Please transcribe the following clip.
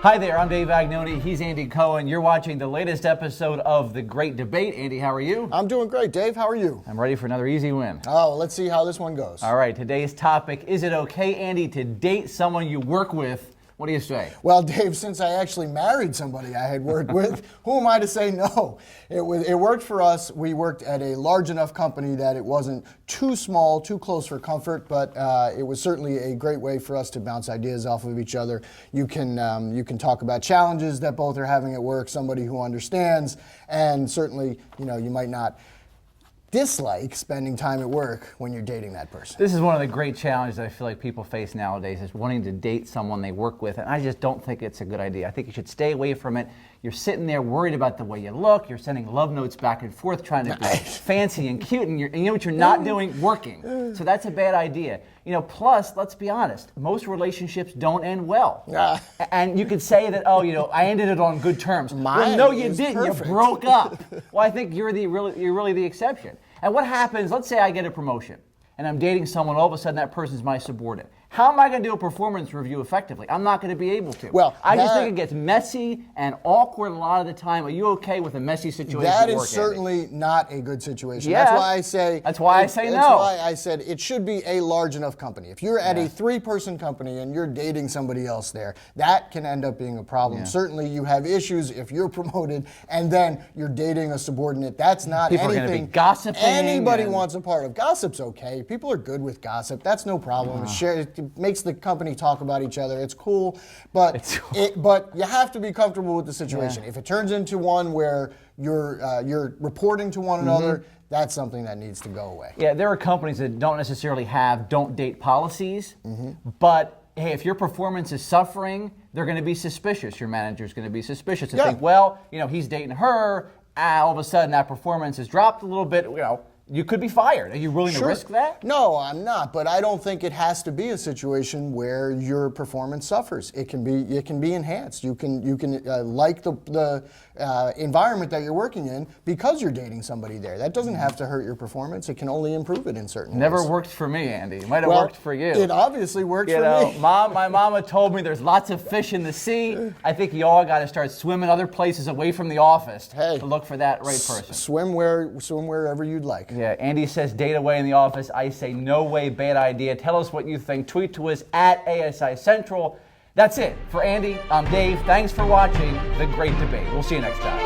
Hi there, I'm Dave Vagnoni. He's Andy Cohen. You're watching the latest episode of The Great Debate. Andy, how are you? I'm doing great. Dave, how are you? I'm ready for another easy win. Oh, let's see how this one goes. All right, today's topic, is it okay, Andy, to date someone you work with? What do you say? Well, Dave, since I actually married somebody I had worked with, who am I to say no? It worked for us. We worked at a large enough company that it wasn't too small, too close for comfort, but it was certainly a great way for us to bounce ideas off of each other. You can talk about challenges that both are having at work, somebody who understands, and certainly, you might not dislike spending time at work when you're dating that person. This is one of the great challenges I feel like people face nowadays, is wanting to date someone they work with, and I just don't think it's a good idea. I think you should stay away from it. You're sitting there worried about the way you look, you're sending love notes back and forth trying to be fancy and cute, and you know what you're not doing? Working. So that's a bad idea. Plus, let's be honest, most relationships don't end well. And you could say that, I ended it on good terms. Well, no, you didn't. Perfect. You broke up. Well, I think you're really the exception. And what happens, let's say I get a promotion and I'm dating someone, all of a sudden that person's my subordinate. How am I going to do a performance review effectively? I'm not going to be able to. Well, I just think it gets messy and awkward a lot of the time. Are you okay with a messy situation? That is certainly not a good situation. Yeah. That's why I say no. That's why I said it should be a large enough company. If you're at a 3-person company and you're dating somebody else there, that can end up being a problem. Yeah. Certainly you have issues if you're promoted and then you're dating a subordinate. That's not People anything are going to be gossiping anybody wants a part of. Gossip's okay. People are good with gossip. That's no problem. It makes the company talk about each other. It's cool, but but you have to be comfortable with the situation. Yeah. If it turns into one where you're reporting to one another, that's something that needs to go away. Yeah, there are companies that don't necessarily have don't date policies, but hey, if your performance is suffering, they're going to be suspicious. Your manager's going to be suspicious and think, well, he's dating her. All of a sudden, that performance has dropped a little bit. You could be fired. Are you willing to risk that? No, I'm not. But I don't think it has to be a situation where your performance suffers. It can be enhanced. You can like the environment that you're working in because you're dating somebody there. That doesn't have to hurt your performance. It can only improve it in certain ways. Never worked for me, Andy. It might have worked for you. It obviously worked for me. My mama told me there's lots of fish in the sea. I think you all got to start swimming other places away from the office to look for that right person. Swim wherever you'd like. Yeah, Andy says date away in the office. I say no way, bad idea. Tell us what you think. Tweet to us at ASI Central. That's it. For Andy, I'm Dave. Thanks for watching The Great Debate. We'll see you next time.